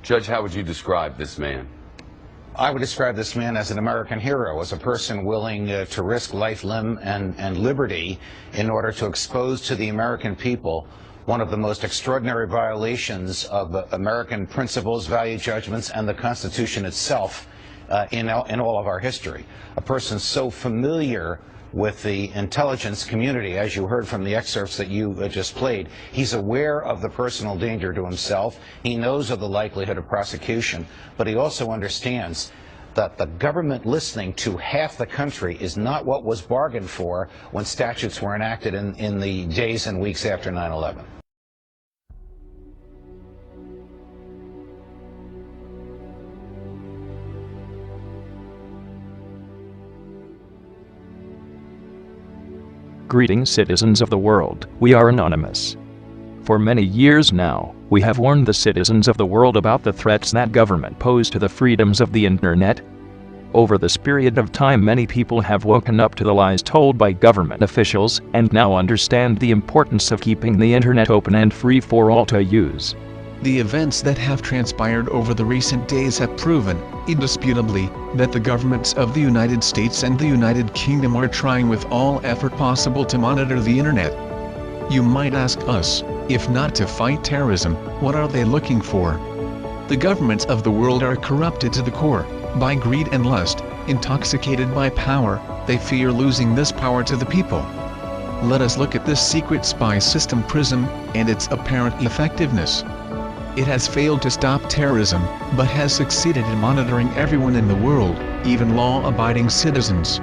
Judge, how would you describe this man? I would describe this man as an American hero, as a person willing to risk life, limb, and liberty in order to expose to the American people one of the most extraordinary violations of American principles, value judgments, and the Constitution itself in all of our history. A person so familiar with the intelligence community, as you heard from the excerpts that you just played. He's aware of the personal danger to himself. He knows of the likelihood of prosecution, but he also understands that the government listening to half the country is not what was bargained for when statutes were enacted in the days and weeks after 9/11. Greetings, citizens of the world. We are anonymous. For many years now, we have warned the citizens of the world about the threats that government pose to the freedoms of the internet. Over this period of time, many people have woken up to the lies told by government officials and now understand the importance of keeping the internet open and free for all to use. The events that have transpired over the recent days have proven, indisputably, that the governments of the United States and the United Kingdom are trying with all effort possible to monitor the internet. You might ask us, if not to fight terrorism, what are they looking for? The governments of the world are corrupted to the core, by greed and lust, intoxicated by power. They fear losing this power to the people. Let us look at this secret spy system PRISM, and its apparent effectiveness. It has failed to stop terrorism, but has succeeded in monitoring everyone in the world, even law-abiding citizens.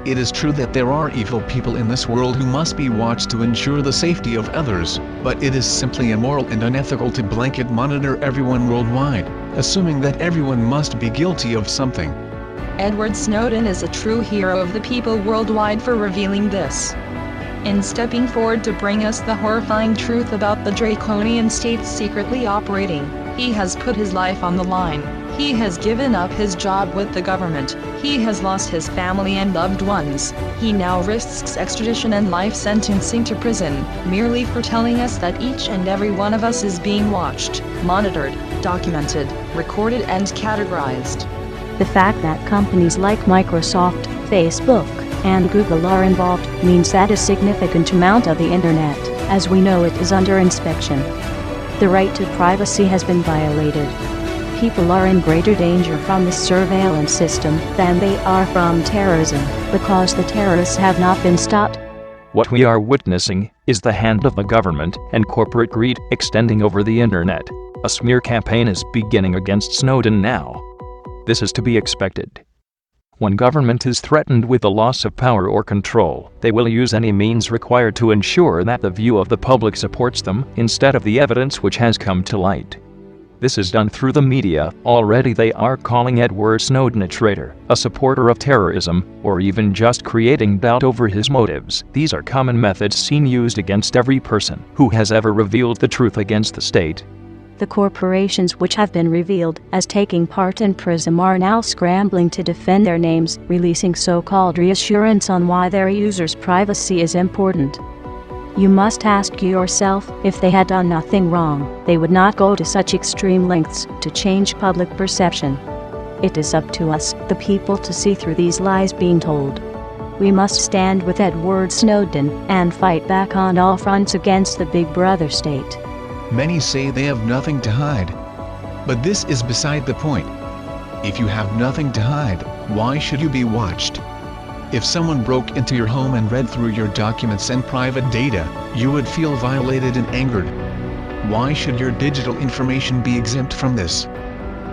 It is true that there are evil people in this world who must be watched to ensure the safety of others, but it is simply immoral and unethical to blanket monitor everyone worldwide, assuming that everyone must be guilty of something. Edward Snowden is a true hero of the people worldwide for revealing this. In stepping forward to bring us the horrifying truth about the draconian states secretly operating, he has put his life on the line. He has given up his job with the government. He has lost his family and loved ones. He now risks extradition and life sentencing to prison, merely for telling us that each and every one of us is being watched, monitored, documented, recorded and categorized. The fact that companies like Microsoft, Facebook, and Google are involved means that a significant amount of the internet, as we know it, is under inspection. The right to privacy has been violated. People are in greater danger from this surveillance system than they are from terrorism, because the terrorists have not been stopped. What we are witnessing is the hand of the government and corporate greed extending over the internet. A smear campaign is beginning against Snowden now. This is to be expected. When government is threatened with the loss of power or control, they will use any means required to ensure that the view of the public supports them, instead of the evidence which has come to light. This is done through the media. Already they are calling Edward Snowden a traitor, a supporter of terrorism, or even just creating doubt over his motives. These are common methods seen used against every person who has ever revealed the truth against the state. The corporations which have been revealed as taking part in PRISM are now scrambling to defend their names, releasing so-called reassurance on why their users' privacy is important. You must ask yourself, if they had done nothing wrong, they would not go to such extreme lengths to change public perception. It is up to us, the people, to see through these lies being told. We must stand with Edward Snowden and fight back on all fronts against the Big Brother state. Many say they have nothing to hide. But this is beside the point. If you have nothing to hide, why should you be watched? If someone broke into your home and read through your documents and private data, you would feel violated and angered. Why should your digital information be exempt from this?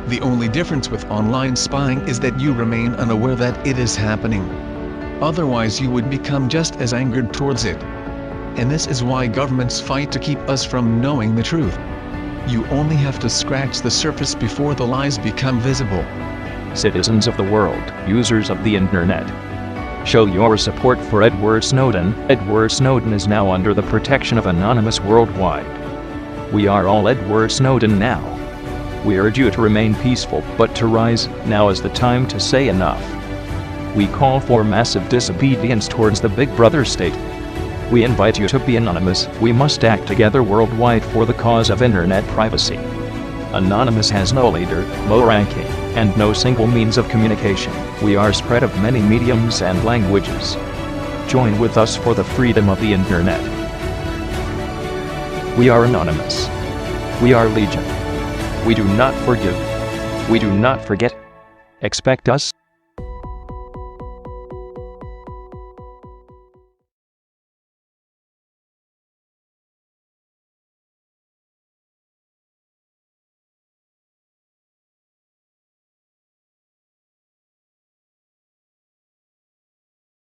The only difference with online spying is that you remain unaware that it is happening. Otherwise you would become just as angered towards it. And this is why governments fight to keep us from knowing the truth. You only have to scratch the surface before the lies become visible. Citizens of the world, users of the internet, show your support for Edward Snowden. Edward Snowden is now under the protection of Anonymous worldwide. We are all Edward Snowden now. We urge you to remain peaceful, but to rise. Now is the time to say enough. We call for massive disobedience towards the Big Brother state. We invite you to be anonymous. We must act together worldwide for the cause of internet privacy. Anonymous has no leader, no ranking, and no single means of communication. We are spread of many mediums and languages. Join with us for the freedom of the internet. We are anonymous. We are legion. We do not forgive. We do not forget. Expect us.